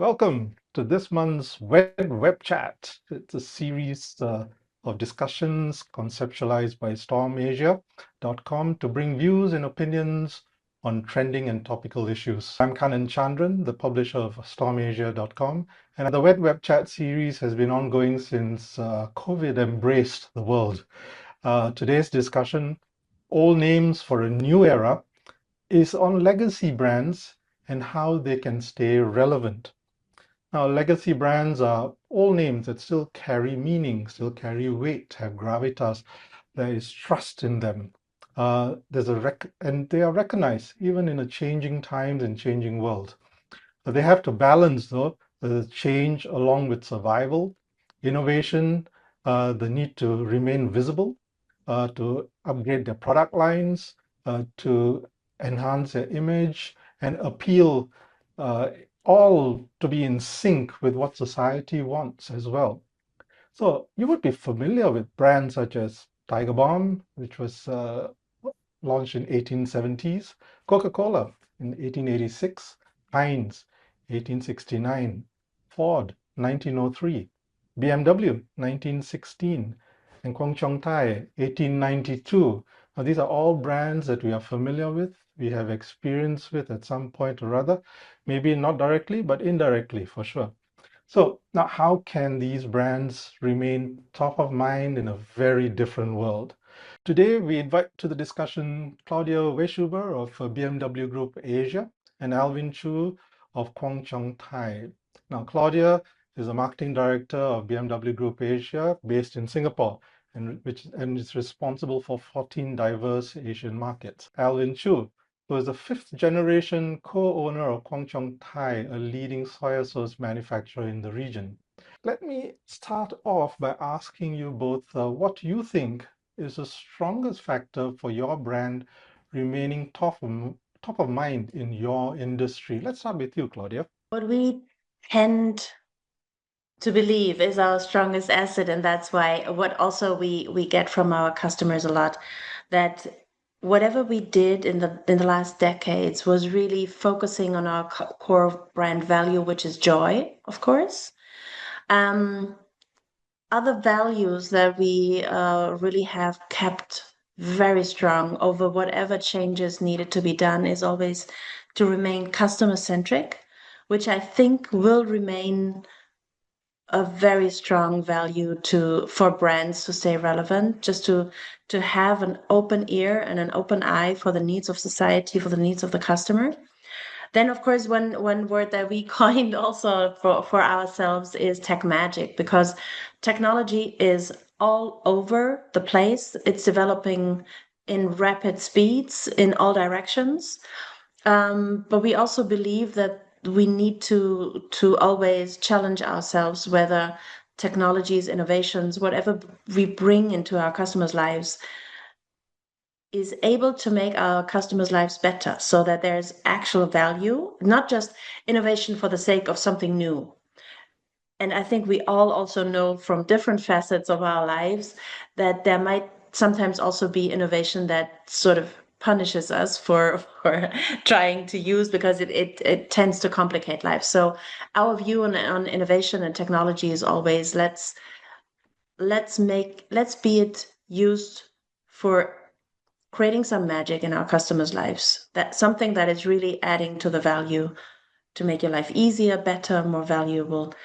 Welcome to this month's WED Web Chat. It's a series of discussions conceptualized by StormAsia.com to bring views and opinions on trending and topical issues. I'm Kanan Chandran, the publisher of StormAsia.com, and the WED Web Chat series has been ongoing since COVID embraced the world. Today's discussion, All Names for a New Era, is on legacy brands and how they can stay relevant. Now, legacy brands are all names that still carry meaning, still carry weight, have gravitas. There is trust in them. And they are recognized even in a changing times and changing world. But they have to balance, though, the change along with survival, innovation, the need to remain visible, to upgrade their product lines, to enhance their image and appeal, all to be in sync with what society wants as well. So you would be familiar with brands such as Tiger Balm, which was launched in 1870s, Coca-Cola in 1886, Heinz 1869, Ford 1903, BMW 1916, and Kwong Cheong Thye 1892. Now, these are all brands that we are familiar with, we have experience with at some point or other, maybe not directly, but indirectly for sure. So now how can these brands remain top of mind in a very different world? Today, we invite to the discussion Claudia Wieshuber of BMW Group Asia and Alvin Choo of Kwong Cheong Thye. Now, Claudia is a marketing director of BMW Group Asia based in Singapore and is responsible for 14 diverse Asian markets. Alvin Choo, who is the fifth generation co-owner of Kwong Cheong Thye, a leading soya sauce manufacturer in the region. Let me start off by asking you both what you think is the strongest factor for your brand remaining top of mind in your industry. Let's start with you, Claudia. What we tend to believe is our strongest asset, and that's why what also we get from our customers a lot, that whatever we did in the last decades was really focusing on our core brand value, which is joy, of course. Other values that we really have kept very strong over whatever changes needed to be done is always to remain customer centric, which I think will remain a very strong value for brands to stay relevant, just to have an open ear and an open eye for the needs of society, for the needs of the customer. Then, of course, one word that we coined also for ourselves is tech magic, because technology is all over the place. It's developing in rapid speeds in all directions. But we also believe that we need to always challenge ourselves whether technologies, innovations, whatever we bring into our customers' lives is able to make our customers' lives better, so that there's actual value, not just innovation for the sake of something new. And I think we all also know from different facets of our lives that there might sometimes also be innovation that sort of punishes us for trying to use, because it tends to complicate life. So our view on innovation and technology is always let's be it used for creating some magic in our customers' lives. That's something that is really adding to the value to make your life easier, better, more valuable,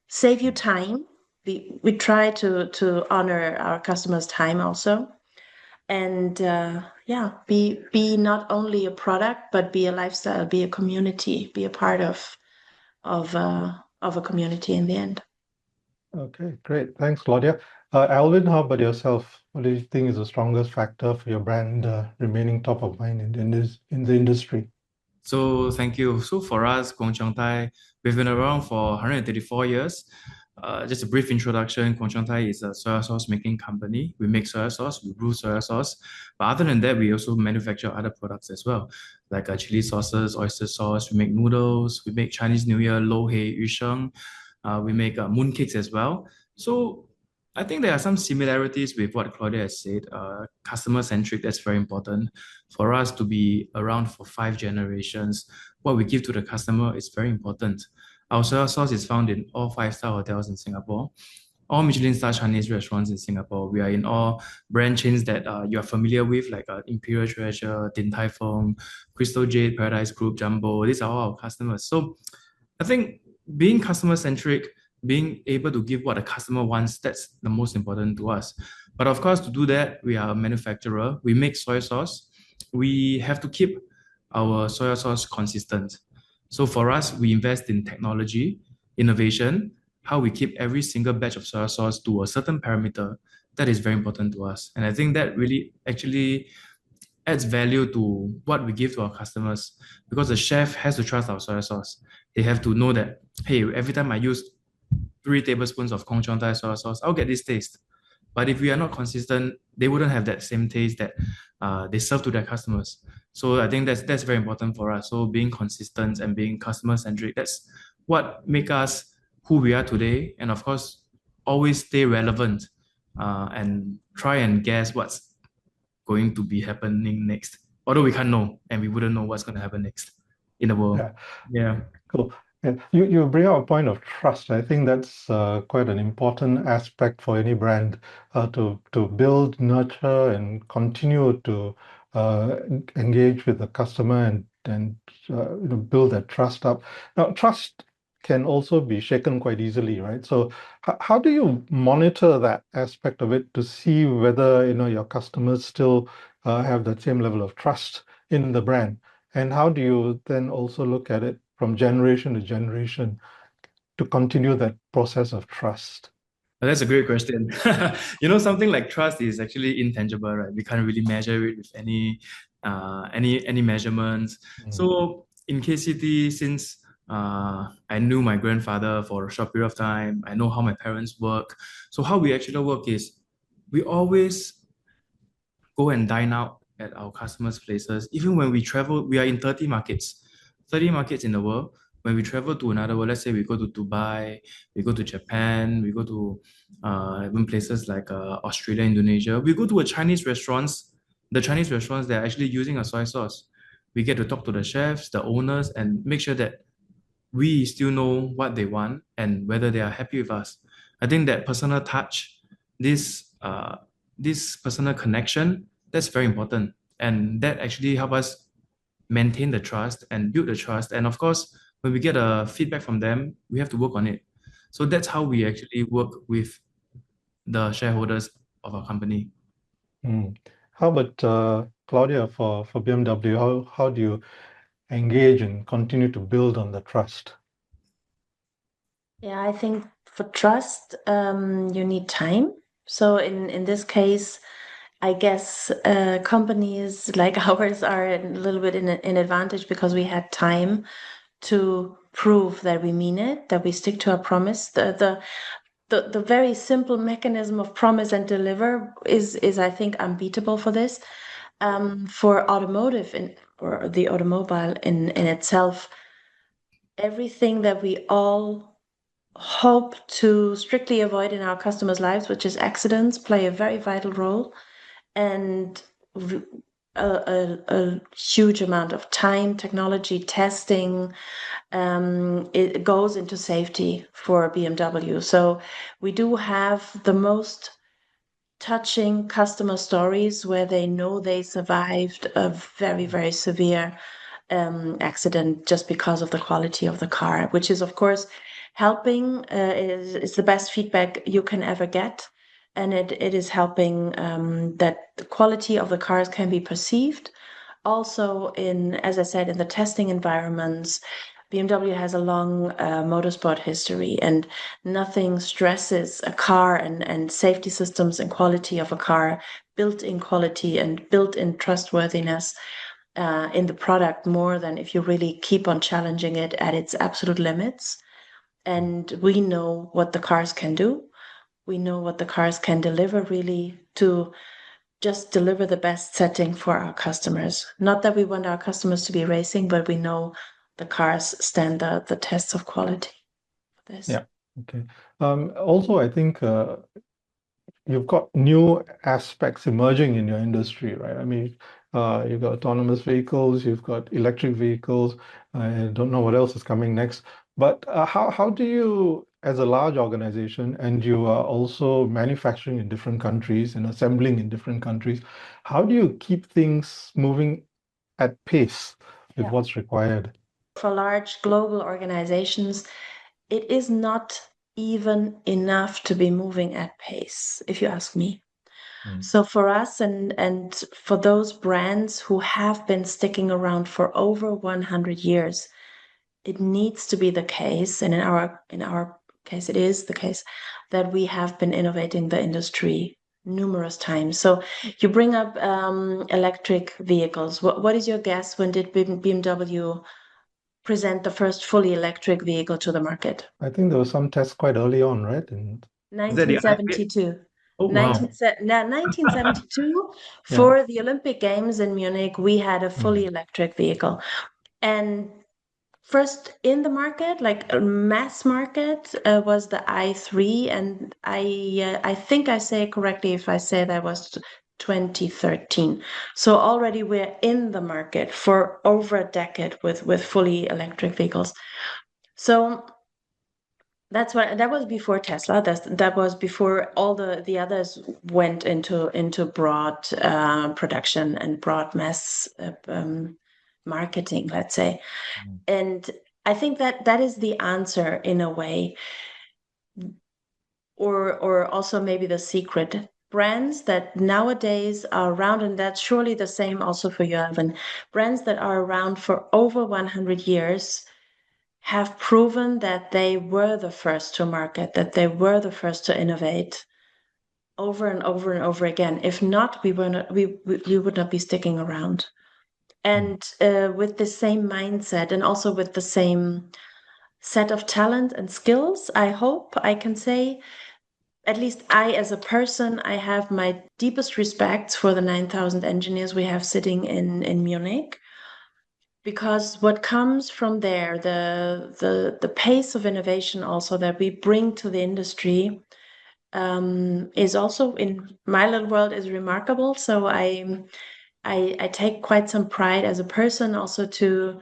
save you time. We try to honor our customers' time also, and be not only a product but be a lifestyle, be a community, be a part of a community in the end. Okay, great. Thanks, Claudia. Alvin, how about yourself? What do you think is the strongest factor for your brand remaining top of mind in the industry? So thank you. So for us, Kwong Cheong Thye, we've been around for 134 years. Just a brief introduction, Kwong Cheong Thye is a soya sauce making company. We make soya sauce, we brew soya sauce. But other than that, we also manufacture other products as well, like chili sauces, oyster sauce, we make noodles, we make Chinese New Year, lo hei, yu sheng. We make mooncakes as well. So I think there are some similarities with what Claudia has said. Customer-centric, that's very important. For us to be around for 5 generations, what we give to the customer is very important. Our soya sauce is found in all five-star hotels in Singapore, all Michelin star Chinese restaurants in Singapore. We are in all brand chains that you are familiar with, like Imperial Treasure, Din Tai Fung, Crystal Jade, Paradise Group, Jumbo. These are all our customers. So I think being customer centric, being able to give what a customer wants, that's the most important to us. But of course, to do that, we are a manufacturer. We make soy sauce. We have to keep our soy sauce consistent. So for us, we invest in technology, innovation, how we keep every single batch of soy sauce to a certain parameter. That is very important to us. And I think that really actually adds value to what we give to our customers, because the chef has to trust our soy sauce. They have to know that, hey, every time I use 3 tablespoons of Kwong Cheong Thye soy sauce, I'll get this taste. But if we are not consistent, they wouldn't have that same taste that they serve to their customers. So I think that's very important for us. So being consistent and being customer centric, that's what make us who we are today. And of course, always stay relevant and try and guess what's going to be happening next. Although we can't know, and we wouldn't know what's going to happen next in the world. Yeah. Yeah. Cool. And you bring up a point of trust. I think that's quite an important aspect for any brand to build, nurture, and continue to engage with the customer and build that trust up. Now, trust can also be shaken quite easily, right? So, how do you monitor that aspect of it to see whether your customers still have that same level of trust in the brand? And how do you then also look at it from generation to generation to continue that process of trust? That's a great question. Something like trust is actually intangible, right? We can't really measure it with any measurements. So in KCT, since I knew my grandfather for a short period of time, I know how my parents work. So how we actually work is we always go and dine out at our customers' places. Even when we travel, we are in 30 markets in the world. When we travel to another world, let's say we go to Dubai, we go to Japan, we go to even places like Australia, Indonesia, we go to the Chinese restaurants that are actually using a soy sauce. We get to talk to the chefs, the owners, and make sure that we still know what they want and whether they are happy with us. I think that personal touch, this personal connection, that's very important. And that actually help us maintain the trust and build the trust. And of course, when we get a feedback from them, we have to work on it. So that's how we actually work with the shareholders of our company. How about Claudia for BMW? How do you engage and continue to build on the trust? Yeah, I think for trust, you need time. So in this case, I guess companies like ours are a little bit in advantage because we had time to prove that we mean it, that we stick to our promise. The very simple mechanism of promise and deliver is I think unbeatable for this. For automotive or the automobile in itself, everything that we all hope to strictly avoid in our customers' lives, which is accidents, play a very vital role, and a huge amount of time, technology, testing, it goes into safety for BMW. So we do have the most touching customer stories where they know they survived a very, very severe accident just because of the quality of the car, which is, of course, helping. Is the best feedback you can ever get. And it is helping that the quality of the cars can be perceived. Also, as I said, in the testing environments, BMW has a long motorsport history, and nothing stresses a car and safety systems and quality of a car, built-in quality and built-in trustworthiness in the product more than if you really keep on challenging it at its absolute limits. And we know what the cars can do. We know what the cars can deliver, really, to just deliver the best setting for our customers. Not that we want our customers to be racing, but we know the cars stand the tests of quality for this. Yeah. Okay. Also, I think you've got new aspects emerging in your industry, right? I mean, you've got autonomous vehicles, you've got electric vehicles. I don't know what else is coming next, But how do you, as a large organization, and you are also manufacturing in different countries and assembling in different countries, how do you keep things moving at pace with what's required? For large global organizations, it is not even enough to be moving at pace, if you ask me. So for us and for those brands who have been sticking around for over 100 years, it needs to be the case, and in our case, it is the case that we have been innovating the industry numerous times. So you bring up electric vehicles. What is your guess? When did BMW present the first fully electric vehicle to the market? I think there was some tests quite early on, right? And Was that the iPad? 1972. Oh, wow. 1972, yeah. for the Olympic Games in Munich, we had a fully Mm. electric vehicle. And first in the market, like a mass market, was the i3, and I think I say it correctly if I say that was 2013. So already we're in the market for over a decade with fully electric vehicles. So that was before Tesla. That was before all the others went into broad production and broad mass marketing, let's say. And I think that is the answer in a way, or also maybe the secret. Brands that nowadays are around, and that's surely the same also for you, Alvin. Brands that are around for over 100 years have proven that they were the first to market, that they were the first to innovate over and over and over again. If not, we would not be sticking around. And with the same mindset and also with the same set of talent and skills, I hope I can say, at least I, as a person, I have my deepest respects for the 9,000 engineers we have sitting in Munich. Because what comes from there, the pace of innovation also that we bring to the industry, is also, in my little world, is remarkable. So I take quite some pride as a person also to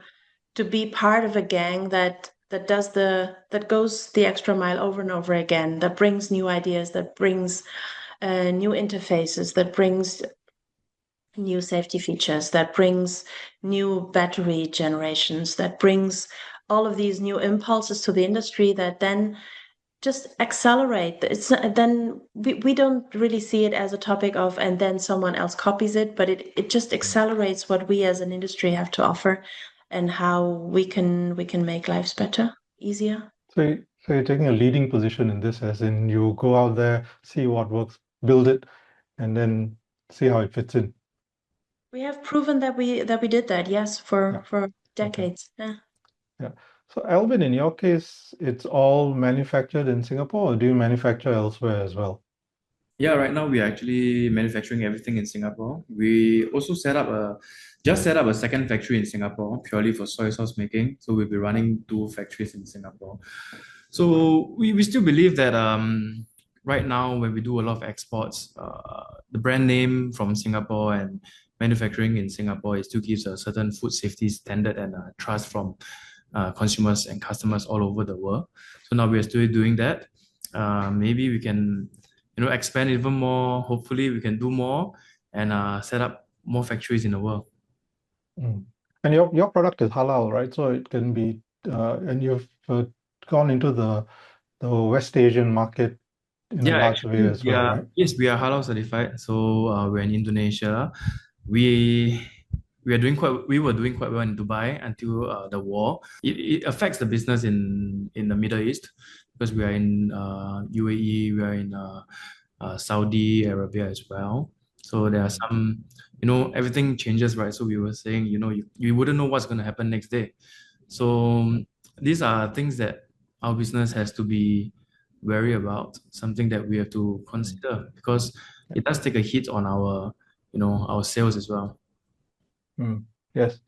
be part of a gang that goes the extra mile over and over again, that brings new ideas, that brings new interfaces, that brings new safety features, that brings new battery generations, that brings all of these new impulses to the industry that then just accelerate. It's not, then we don't really see it as a topic of, and then someone else copies it, but it just accelerates what we as an industry have to offer and how we can make lives better, easier. So you're taking a leading position in this, as in you go out there, see what works, build it, and then see how it fits in. We have proven that we did that, yes, for decades. Yeah. Yeah. So Alvin, in your case, it's all manufactured in Singapore, or do you manufacture elsewhere as well? Yeah, right now we are actually manufacturing everything in Singapore. We also just set up a second factory in Singapore purely for soy sauce making. So we'll be running two factories in Singapore. So we still believe that right now when we do a lot of exports, the brand name from Singapore and manufacturing in Singapore, it still gives a certain food safety standard and trust from consumers and customers all over the world. So now we are still doing that. Maybe we can expand even more. Hopefully, we can do more and set up more factories in the world. And your product is halal, right? So it can be, and you've gone into the West Asian market in a large way as well, right? Yes, we are halal certified. So we're in Indonesia. We were doing quite well in Dubai until the war. It affects the business in the Middle East because we are in UAE, we are in Saudi Arabia as well. So there are some, everything changes, right? So we were saying, you wouldn't know what's going to happen next day. So these are things that our business has to be wary about, something that we have to consider because it does take a hit on our sales as well. Yes.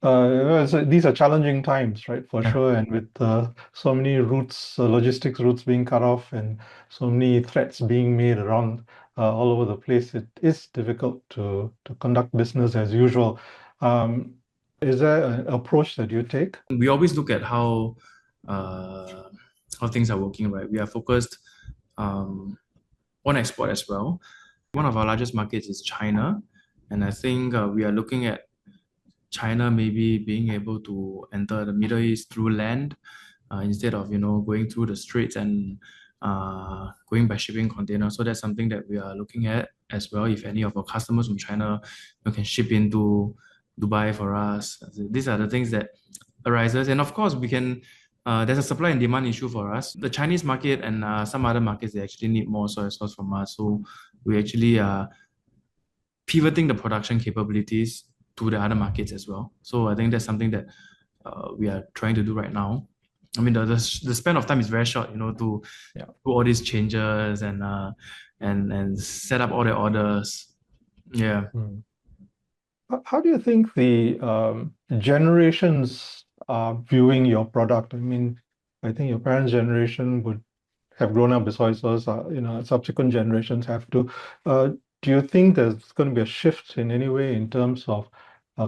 These are challenging times, right? For sure. And with so many routes, logistics routes being cut off and so many threats being made around all over the place, it is difficult to conduct business as usual. Is there an approach that you take? We always look at how how things are working, right? We are focused on export as well. One of our largest markets is China, and I think we are looking at China maybe being able to enter the Middle East through land instead of going through the straits and going by shipping container. So that's something that we are looking at as well. If any of our customers from China can ship into Dubai for us, these are the things that arises. And of course, we can. There's a supply and demand issue for us. The Chinese market and some other markets, they actually need more soy sauce from us. So we actually are pivoting the production capabilities to the other markets as well. So I think that's something that we are trying to do right now. I mean, the span of time is very short, to do all these changes and set up all the orders. Yeah. How do you think the generations are viewing your product? I mean, I think your parents' generation would have grown up with soy sauce. Subsequent generations have to. Do you think there's going to be a shift in any way in terms of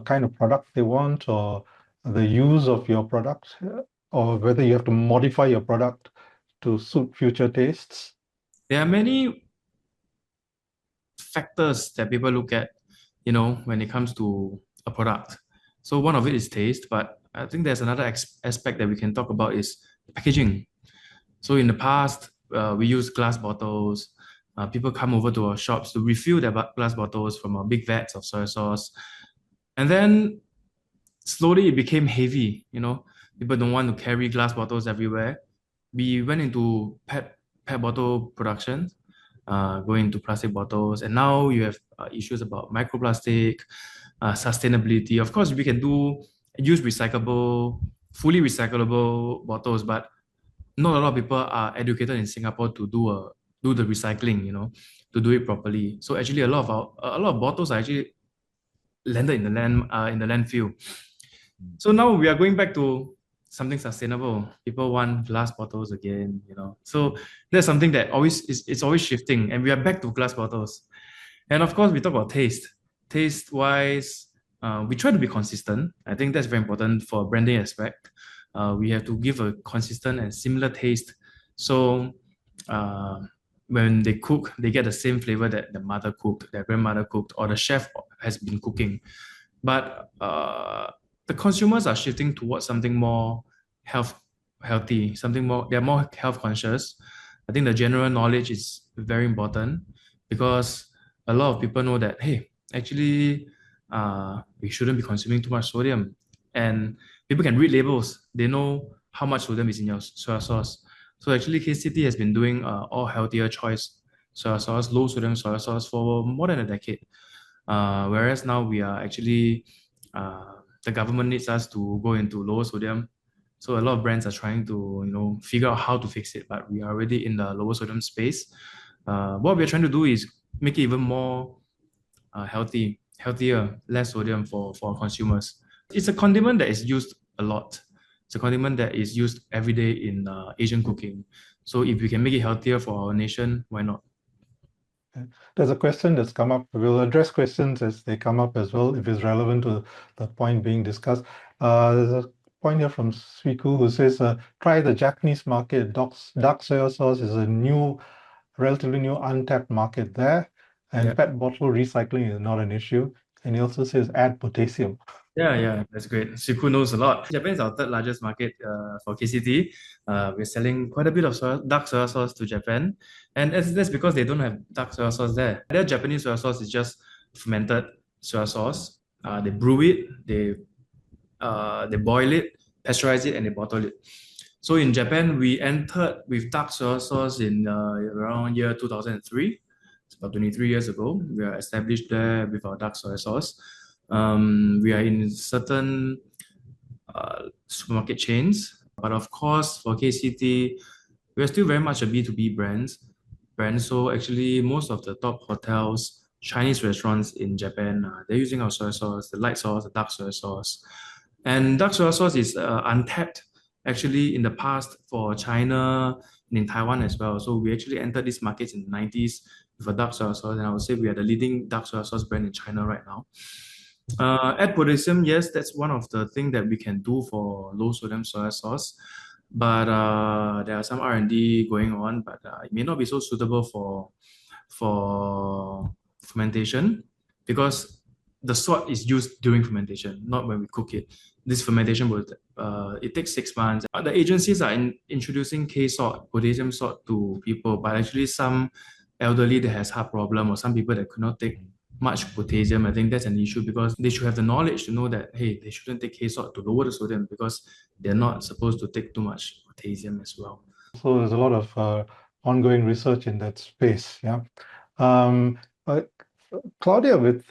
kind of product they want, or the use of your product, or whether you have to modify your product to suit future tastes? There are many factors that people look at, when it comes to a product. So one of it is taste, but I think there's another aspect that we can talk about is packaging. So in the past, we use glass bottles. People come over to our shops to refill their glass bottles from our big vats of soy sauce. And then slowly it became heavy, People don't want to carry glass bottles everywhere. We went into PET bottle production, going into plastic bottles. And now you have issues about microplastic, sustainability. Of course, we can use fully recyclable bottles, but not a lot of people are educated in Singapore to do the recycling, to do it properly. So actually, a lot of bottles are actually landed in the landfill. So now we are going back to something sustainable. People want glass bottles again, So that's something that it's always shifting, and we are back to glass bottles. And of course, we talk about taste. Taste-wise, we try to be consistent. I think that's very important for a branding aspect. We have to give a consistent and similar taste. So when they cook, they get the same flavor that the mother cooked, their grandmother cooked, or the chef has been cooking. But the consumers are shifting towards something more healthy, they're more health conscious. I think the general knowledge is very important because a lot of people know that, hey, actually, we shouldn't be consuming too much sodium. And people can read labels. They know how much sodium is in your soy sauce. So actually, KCT has been doing all healthier choice soy sauce, low sodium soy sauce for more than a decade. Whereas now we are actually, the government needs us to go into lower sodium. So a lot of brands are trying to, figure out how to fix it, but we are already in the lower sodium space. What we're trying to do is make it even more healthier, less sodium for consumers. It's a condiment that is used a lot. It's a condiment that is used every day in Asian cooking. So if we can make it healthier for our nation, why not? There's a question that's come up. We'll address questions as they come up as well, if it's relevant to the point being discussed. There's a point here from Swiku who says, try the Japanese market. Dark soy sauce is a relatively new untapped market there. And PET bottle recycling is not an issue. And he also says, add potassium. Yeah, that's great. Swiku knows a lot. Japan is our third largest market for KCT. We're selling quite a bit of dark soy sauce to Japan. And that's because they don't have dark soy sauce there. Their Japanese soy sauce is just fermented soy sauce. They brew it, they boil it, pasteurize it, and they bottle it. So in Japan, we entered with dark soy sauce in around year 2003. It's about 23 years ago. We are established there with our dark soy sauce. We are in certain supermarket chains, but of course for KCT, we are still very much a B2B brand. So actually, most of the top hotels, Chinese restaurants in Japan, they're using our soy sauce, the light sauce, the dark soy sauce. And dark soy sauce is untapped actually in the past for China and in Taiwan as well. So we actually entered these markets in the 90s with a dark soy sauce, and I would say we are the leading dark soy sauce brand in China right now. Add potassium, yes, that's one of the things that we can do for low sodium soy sauce. but there are some R&D going on, but it may not be so suitable for fermentation because the salt is used during fermentation, not when we cook it. This fermentation will it takes 6 months. The agencies are introducing K salt, potassium salt to people, but actually some elderly that has heart problem or some people that could not take much potassium, I think that's an issue because they should have the knowledge to know that hey, they shouldn't take K salt to lower the sodium because they're not supposed to take too much potassium as well. So there's a lot of ongoing research in that space. Yeah. Um, Claudia, with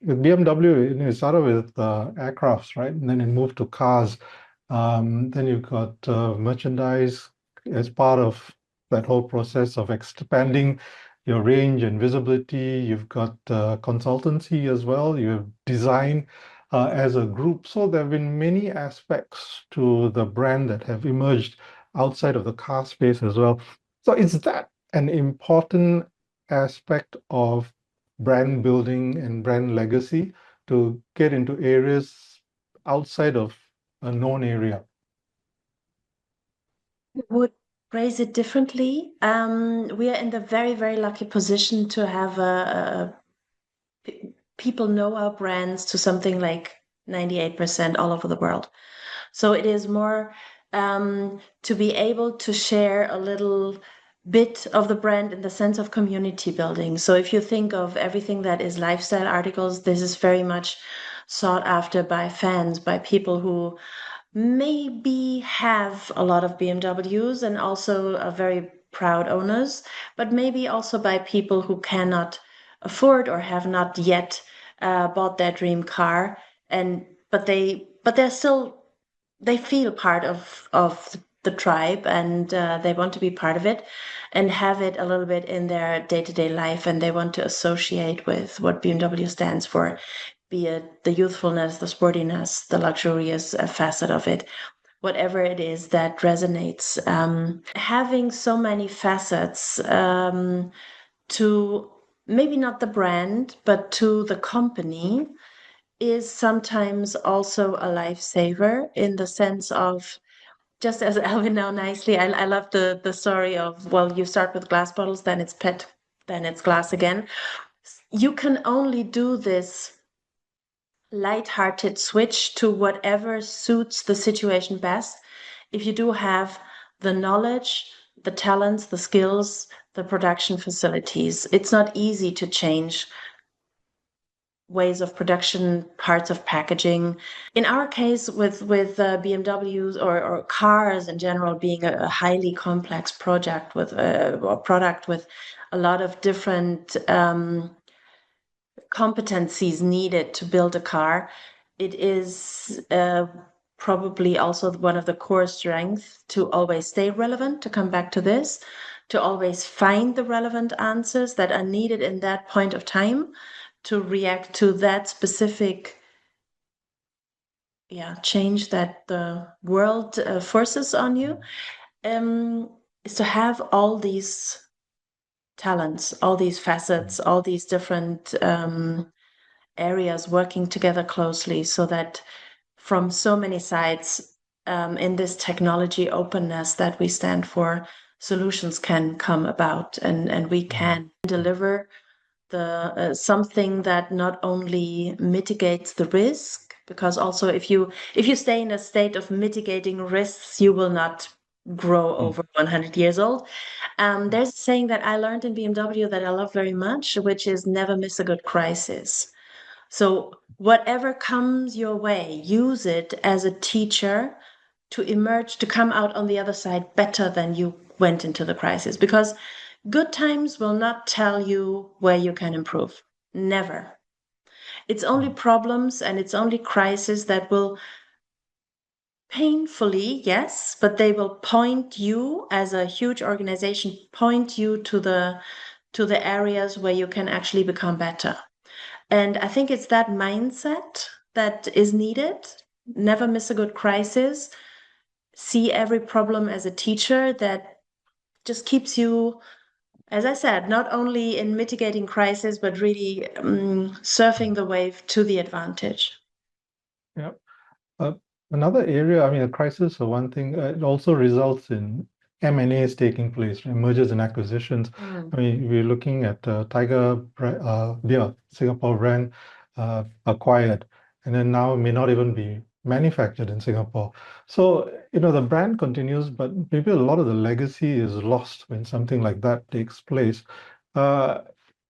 BMW, it started with aircrafts, right? And then it moved to cars. Then you've got merchandise as part of that whole process of expanding your range and visibility. You've got consultancy as well. You have design as a group. So there have been many aspects to the brand that have emerged outside of the car space as well. So is that an important aspect of brand building and brand legacy to get into areas outside of a known area? Would phrase it differently. We are in the very, very lucky position to have people know our brands to something like 98% all over the world. So it is more to be able to share a little bit of the brand in the sense of community building. So if you think of everything that is lifestyle articles, this is very much sought after by fans, by people who maybe have a lot of BMWs and also are very proud owners, but maybe also by people who cannot afford or have not yet bought their dream car, and but they're still, they feel part of the tribe, and they want to be part of it and have it a little bit in their day-to-day life, and they want to associate with what BMW stands for, be it the youthfulness, the sportiness, the luxurious facet of it, whatever it is that resonates. Having so many facets to maybe not the brand, but to the company is sometimes also a lifesaver in the sense of, just as Alvin now nicely, I love the story of, well, you start with glass bottles, then it's PET, then it's glass again. You can only do this light-hearted switch to whatever suits the situation best if you do have the knowledge, the talents, the skills, the production facilities. It's not easy to change ways of production, parts of packaging. In our case, with BMWs or cars in general being a highly complex project with a product with a lot of different competencies needed to build a car, it is probably also one of the core strengths to always stay relevant, to come back to this, to always find the relevant answers that are needed in that point of time to react to that specific change that the world forces on you, is to have all these talents, all these facets, all these different areas working together closely so that from so many sides in this technology openness that we stand for, solutions can come about, and we can deliver the something that not only mitigates the risk, because also if you stay in a state of mitigating risks, you will not grow over 100 years old. There's a saying that I learned in BMW that I love very much, which is never miss a good crisis. So whatever comes your way, use it as a teacher to emerge, to come out on the other side better than you went into the crisis. Because good times will not tell you where you can improve. Never. It's only problems and it's only crisis that will painfully, yes, but they will point you as a huge organization, point you to the areas where you can actually become better. And I think it's that mindset that is needed. Never miss a good crisis. See every problem as a teacher that just keeps you, as I said, not only in mitigating crisis, but really surfing the wave to the advantage. Yeah. Another area, I mean, a crisis for one thing, it also results in M&As taking place, right? Mergers and acquisitions. I mean, we're looking at Tiger beer, Singapore brand acquired, and then now may not even be manufactured in Singapore. So, the brand continues, but maybe a lot of the legacy is lost when something like that takes place. Uh,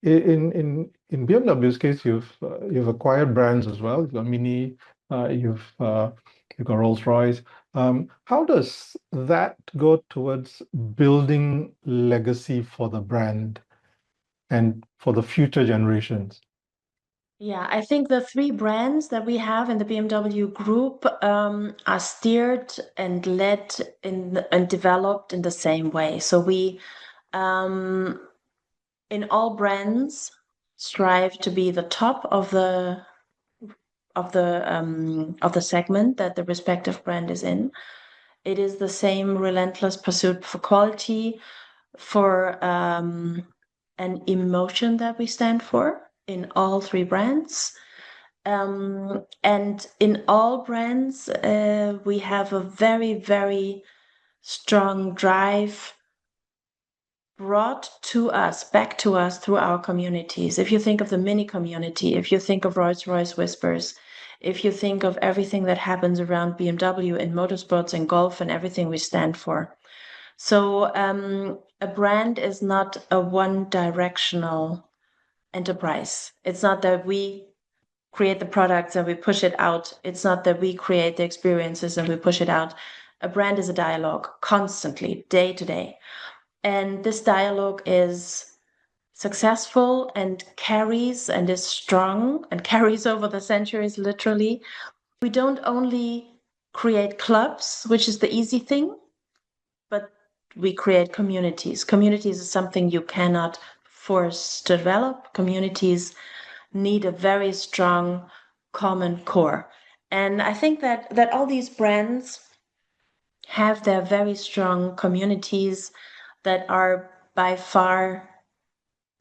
in BMW's case, you've acquired brands as well. You've got Mini, you've got Rolls-Royce. How does that go towards building legacy for the brand and for the future generations? Yeah, I think the three brands that we have in the BMW Group are steered and led and developed in the same way. So we, in all brands, strive to be the top of the segment that the respective brand is in. It is the same relentless pursuit for quality, for an emotion that we stand for in all three brands. And in all brands, we have a very, very strong drive brought to us, back to us through our communities. If you think of the Mini community, if you think of Rolls-Royce Whispers, if you think of everything that happens around BMW in motorsports and golf and everything we stand for. So a brand is not a one-directional enterprise. It's not that we create the products and we push it out. It's not that we create the experiences and we push it out. A brand is a dialogue constantly, day to day. And this dialogue is successful and carries and is strong and carries over the centuries, literally. We don't only create clubs, which is the easy thing, but we create communities. Communities is something you cannot force to develop. Communities need a very strong common core. And I think that all these brands have their very strong communities that are by far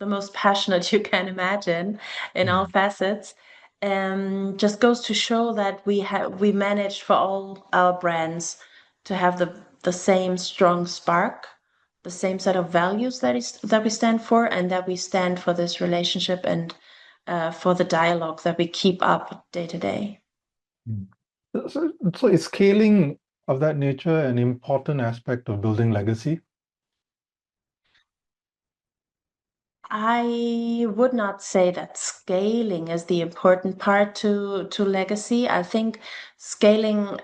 the most passionate you can imagine in all facets. Just goes to show that we managed for all our brands to have the same strong spark, the same set of values that we stand for, and that we stand for this relationship and for the dialogue that we keep up day to day. So is scaling of that nature an important aspect of building legacy? I would not say that scaling is the important part to legacy. I think scaling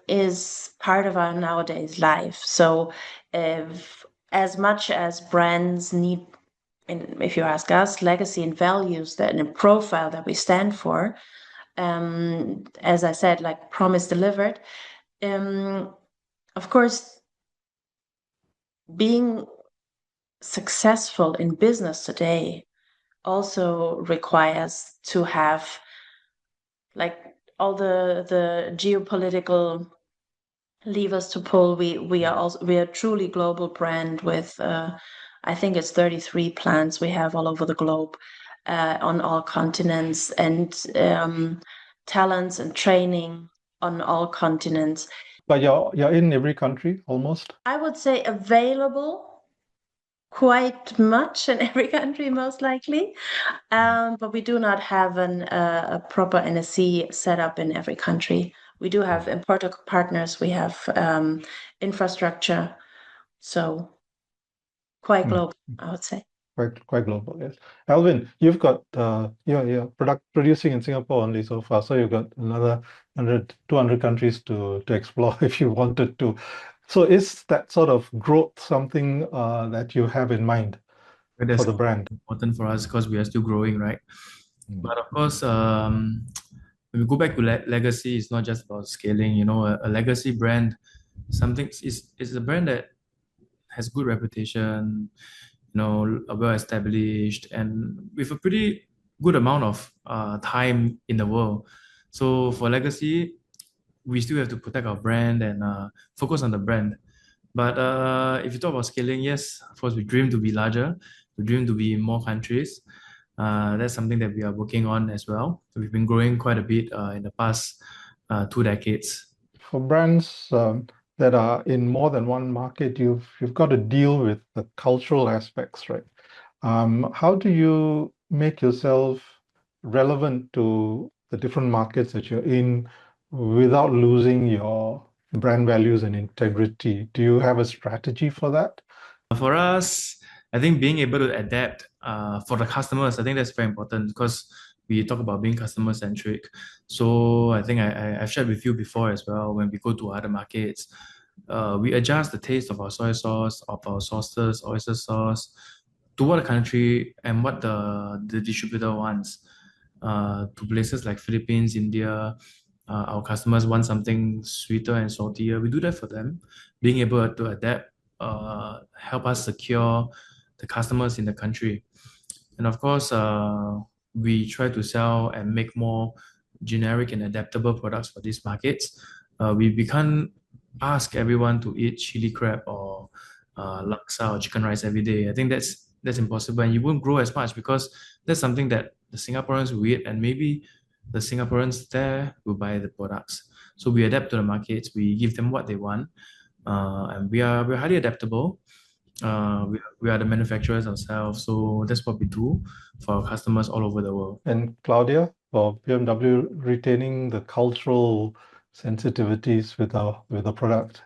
is part of our nowadays life. So as much as brands need, if you ask us, legacy and values that and a profile that we stand for, as I said, like promise delivered, of course, being successful in business today also requires to have like all the geopolitical levers to pull. We are truly global brand with I think it's 33 plants we have all over the globe, on all continents, and talents and training on all continents. But you're in every country almost? I would say available quite much in every country, most likely. But we do not have a proper NSC set up in every country. We do have importer partners, we have infrastructure, so quite global, I would say. Quite global, yes. Alvin, you've got you're producing in Singapore only so far, so you've got another 100, 200 countries to explore if you wanted to. So is that sort of growth something that you have in mind That's for the brand? important for us because we are still growing, right? But of course, when we go back to legacy, it's not just about scaling. You know, a legacy brand, something is a brand that has good reputation, you know, well established, and with a pretty good amount of time in the world. So for legacy, we still have to protect our brand and focus on the brand. But if you talk about scaling, yes, of course, we dream to be larger. We dream to be in more countries. That's something that we are working on as well. So we've been growing quite a bit in the past 2 decades. For brands that are in more than one market, you've got to deal with the cultural aspects, right? How do you make yourself relevant to the different markets that you're in without losing your brand values and integrity? Do you have a strategy for that? For us, I think being able to adapt for the customers, I think that's very important because we talk about being customer centric. So I think I've shared with you before as well, when we go to other markets, we adjust the taste of our soy sauce, of our sauces, oyster sauce, to what the country and what the distributor wants. To places like Philippines, India, our customers want something sweeter and saltier. We do that for them. Being able to adapt help us secure the customers in the country. And of course, we try to sell and make more generic and adaptable products for these markets. We can't ask everyone to eat chili crab or laksa or chicken rice every day. I think that's impossible, and you won't grow as much because that's something that the Singaporeans will eat, and maybe the Singaporeans there will buy the products. So we adapt to the markets. We give them what they want, and we're highly adaptable. We are the manufacturers ourselves, so that's what we do for our customers all over the world. And Claudia, for BMW, retaining the cultural sensitivities with the product,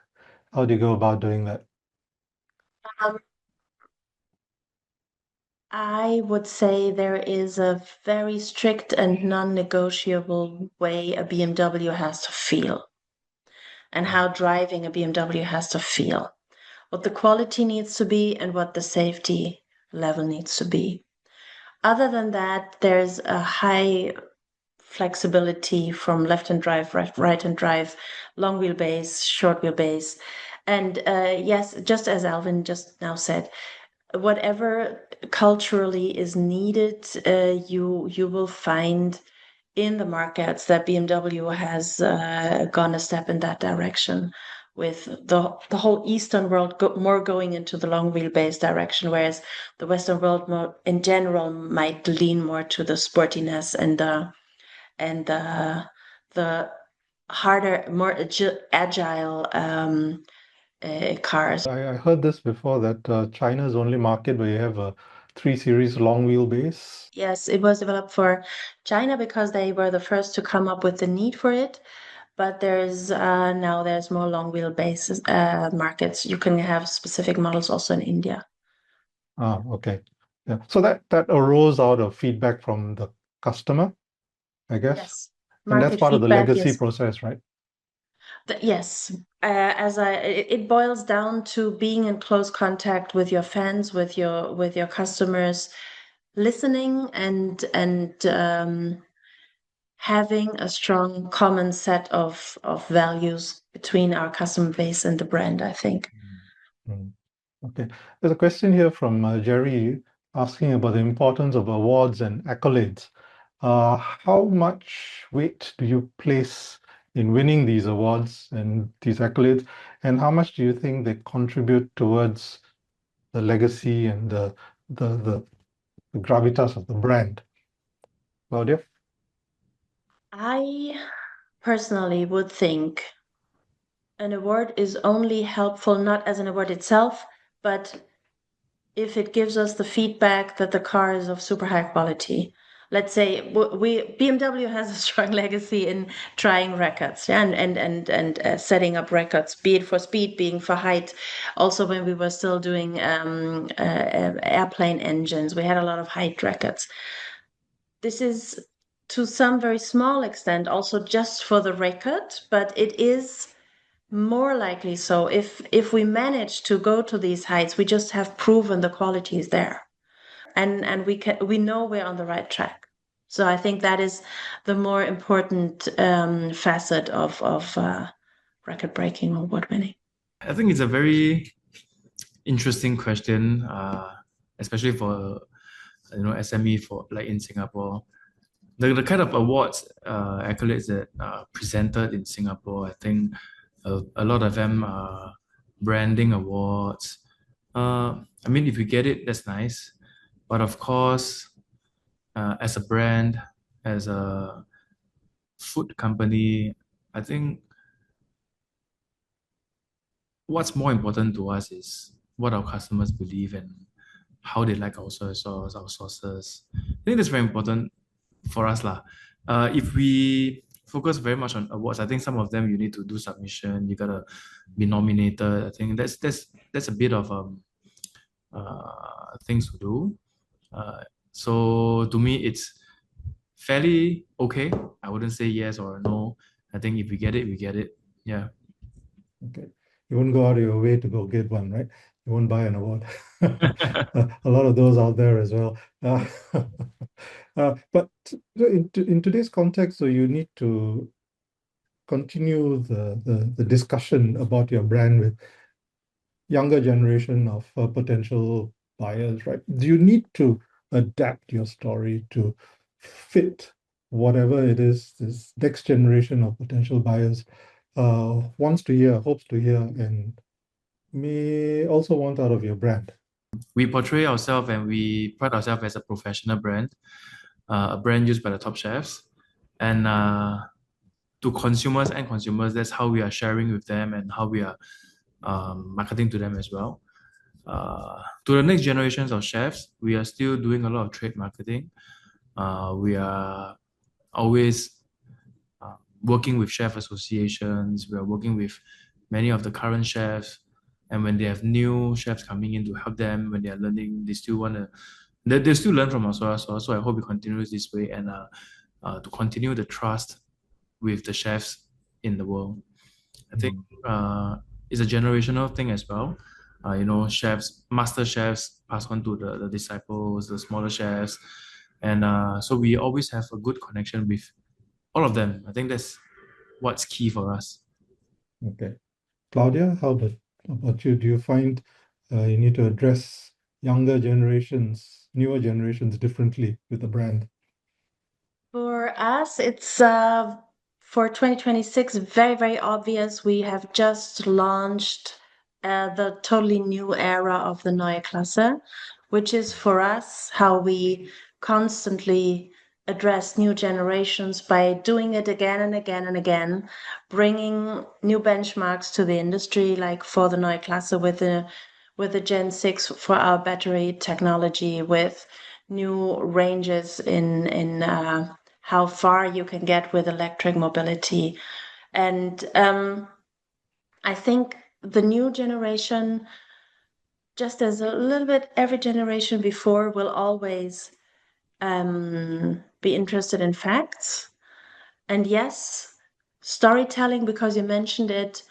how do you go about doing that? Um, I would say there is a very strict and non-negotiable way a BMW has to feel, and how driving a BMW has to feel, what the quality needs to be and what the safety level needs to be. Other than that, there's a high flexibility from left-hand drive, right-hand drive, long wheelbase, short wheelbase. And yes, just as Alvin just now said, whatever culturally is needed, you will find in the markets that BMW has gone a step in that direction, with the whole Eastern world more going into the long wheelbase direction, whereas the Western world more, in general, might lean more to the sportiness and the harder, more agile cars. I heard this before that China is the only market where you have a 3 Series long wheelbase. Yes, it was developed for China because they were the first to come up with the need for it. But there's more long wheelbase markets. You can have specific models also in India. Okay. Yeah. So that arose out of feedback from the customer, I guess. Yes, And that's market part of the feedback, legacy yes. process, right? Yes, it boils down to being in close contact with your fans, with your customers, listening and having a strong common set of values between our customer base and the brand, I think. Mm. Okay. There's a question here from Jerry asking about the importance of awards and accolades. How much weight do you place in winning these awards and these accolades, and how much do you think they contribute towards the legacy and the gravitas of the brand? Claudia? I personally would think an award is only helpful not as an award itself, but if it gives us the feedback that the car is of super high quality. Let's say BMW has a strong legacy in trying records, yeah, and setting up records, be it for speed, being for height. Also, when we were still doing airplane engines, we had a lot of height records. This is to some very small extent also just for the record, but it is more likely so if we manage to go to these heights, we just have proven the quality is there, and we know we're on the right track. So I think that is the more important facet of record breaking or award winning. I think it's a very interesting question, especially for SME for like in Singapore. The kind of awards, accolades that are presented in Singapore, I think a lot of them are branding awards. I mean, if you get it, that's nice. But of course, as a brand, as a food company, I think what's more important to us is what our customers believe and how they like our soy sauce, our sauces. I think that's very important for us lah. If we focus very much on awards, I think some of them you need to do submission, you gotta be nominated. I think that's a bit of things to do. So to me, it's fairly okay. I wouldn't say yes or no. I think if we get it, we get it. Yeah. Okay. You wouldn't go out of your way to go get one, right? You won't buy an award. A lot of those out there as well. But in today's context, so you need to continue the discussion about your brand with younger generation of potential buyers, right? Do you need to adapt your story to fit whatever it is this next generation of potential buyers wants to hear, hopes to hear, and may also want out of your brand? We portray ourselves and we pride ourselves as a professional brand, a brand used by the top chefs. And to consumers and consumers, that's how we are sharing with them and how we are marketing to them as well. To the next generations of chefs, we are still doing a lot of trade marketing. We are always working with chef associations. We are working with many of the current chefs. And when they have new chefs coming in to help them, when they are learning, they still want to, they still learn from our soy sauce. So I hope it continues this way and to continue the trust with the chefs in the world. I think it's a generational thing as well. Chefs, master chefs pass on to the disciples, the smaller chefs. And so we always have a good connection with all of them. I think that's what's key for us. Okay. Claudia, how about you? Do you find you need to address younger generations, newer generations differently with the brand? For us, it's for 2026, very, very obvious. We have just launched the totally new era of the Neue Klasse, which is for us how we constantly address new generations by doing it again and again and again, bringing new benchmarks to the industry, like for the Neue Klasse with the Gen 6 for our battery technology, with new ranges in how far you can get with electric mobility. And I think the new generation, just as a little bit every generation before, will always be interested in facts. And yes, storytelling, because you mentioned it,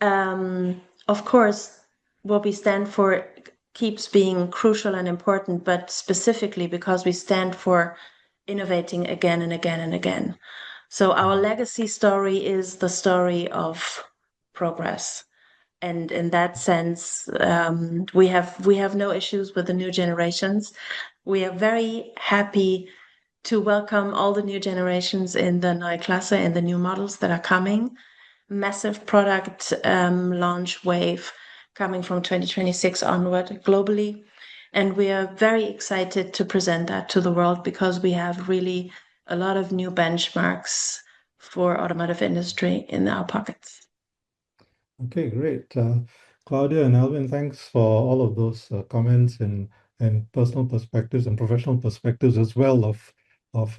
of course, what we stand for keeps being crucial and important, but specifically because we stand for innovating again and again and again. So our legacy story is the story of progress. And in that sense, we have no issues with the new generations. We are very happy to welcome all the new generations in the Neue Klasse and the new models that are coming. Massive product launch wave coming from 2026 onward globally. And we are very excited to present that to the world because we have really a lot of new benchmarks for automotive industry in our pockets. Okay, great. Claudia and Alvin, thanks for all of those comments and personal perspectives and professional perspectives as well of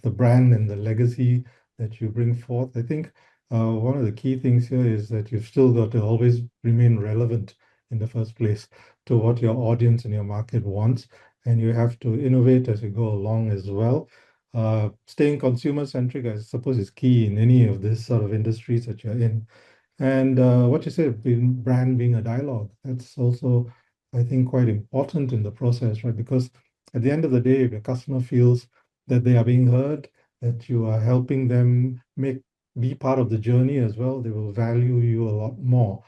the brand and the legacy that you bring forth. I think one of the key things here is that you've still got to always remain relevant in the first place to what your audience and your market wants, and you have to innovate as you go along as well. Staying consumer-centric, I suppose, is key in any of this sort of industries that you're in. And what you said, brand being a dialogue, that's also, I think, quite important in the process, right? Because at the end of the day, if your customer feels that they are being heard, that you are helping them be part of the journey as well, they will value you a lot more.